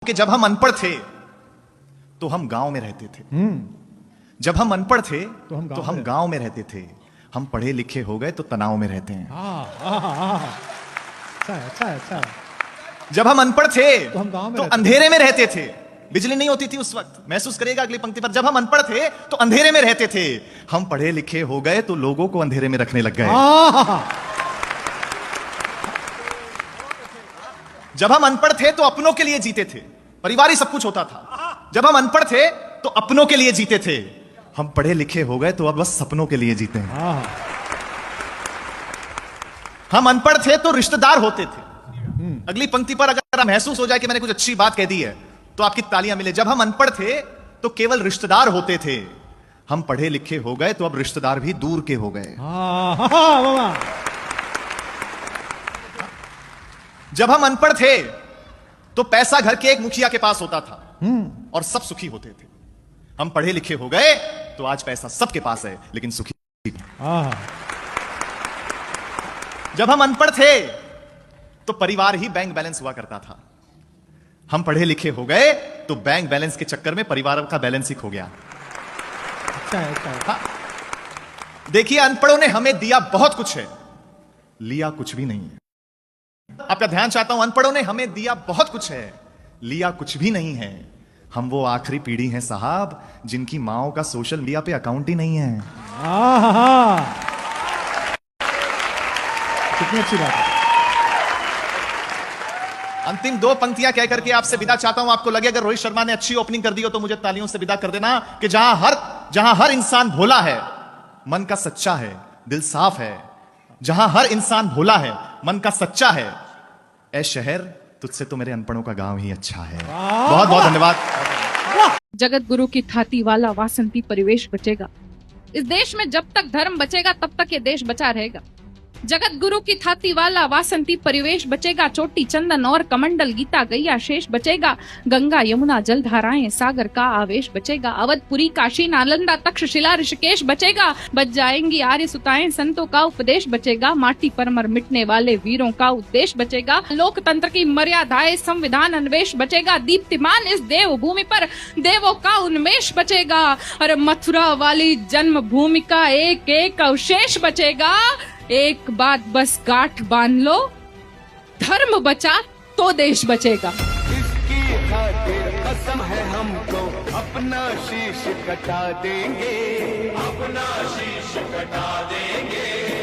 कि जब हम अनपढ़ थे तो हम गांव में रहते थे। जब हम अनपढ़ थे तो हम गांव में रहते थे। हम पढ़े लिखे हो गए तो तनाव में रहते हैं। अच्छा। जब हम अनपढ़ थे तो हम गांव में तो रहते अंधेरे में रहते थे। बिजली नहीं होती थी उस वक्त। महसूस करेगा अगली पंक्ति पर। जब हम अनपढ़ थे तो अंधेरे में रहते थे। हम पढ़े लिखे हो गए तो लोगों को अंधेरे में रखने लग गए। जब हम अनपढ़ थे तो अपनों के लिए जीते थे। परिवार ही सब कुछ होता था। जब हम अनपढ़ थे तो अपनों के लिए जीते थे। हम पढ़े लिखे हो गए तो अब बस सपनों के लिए जीते हैं। हम अनपढ़ थे तो रिश्तेदार होते थे। अगली पंक्ति पर अगर महसूस हो जाए कि मैंने कुछ अच्छी बात कह दी है तो आपकी तालियां मिले। जब हम अनपढ़ थे तो केवल रिश्तेदार होते थे। हम पढ़े लिखे हो गए तो अब रिश्तेदार भी दूर के हो गए। जब हम अनपढ़ थे तो पैसा घर के एक मुखिया के पास होता था और सब सुखी होते थे। हम पढ़े लिखे हो गए तो आज पैसा सबके पास है लेकिन सुखी। जब हम अनपढ़ थे तो परिवार ही बैंक बैलेंस हुआ करता था। हम पढ़े लिखे हो गए तो बैंक बैलेंस के चक्कर में परिवार का बैलेंस ही खो गया। हाँ। देखिए, अनपढ़ों ने हमें दिया बहुत कुछ है, लिया कुछ भी नहीं है। आपका ध्यान चाहता हूं, अनपढ़ों ने हमें दिया बहुत कुछ है, लिया कुछ भी नहीं है। हम वो आखिरी पीढ़ी हैं साहब जिनकी माओ का सोशल मीडिया पे अकाउंट ही नहीं है। कितनी अच्छी बात है। अंतिम दो पंक्तियां कह करके आपसे विदा चाहता हूं। आपको लगे अगर रोहित शर्मा ने अच्छी ओपनिंग कर दी हो तो मुझे तालियों से विदा कर देना कि जहां हर इंसान भोला है, मन का सच्चा है, दिल साफ है। जहां हर इंसान भोला है, मन का सच्चा है, ऐ शहर तुझसे तो मेरे अनपढ़ों का गांव ही अच्छा है। बहुत बहुत धन्यवाद। जगत गुरु की थाती वाला वासंती परिवेश बचेगा। इस देश में जब तक धर्म बचेगा तब तक ये देश बचा रहेगा। जगत गुरु की थाती वाला वासंती परिवेश बचेगा। चोटी चंदन और कमंडल गीता गैया शेष बचेगा। गंगा यमुना जलधाराएं सागर का आवेश बचेगा। अवधपुरी काशी नालंदा तक्षशिला ऋषिकेश बचेगा। बच जाएंगी आर्य सुताएं संतों का उपदेश बचेगा। माटी पर मर मिटने वाले वीरों का उद्देश्य बचेगा। लोकतंत्र की मर्यादाएं संविधान अन्वेष बचेगा। दीप्तिमान इस देव भूमि पर देवों का उन्मेष बचेगा। और मथुरा वाली जन्म भूमि का एक एक अवशेष बचेगा। एक बात बस गांठ बांध लो, धर्म बचा तो देश बचेगा। इसकी खातिर कसम है हमको, अपना शीश कटा देंगे, अपना शीश कटा देंगे।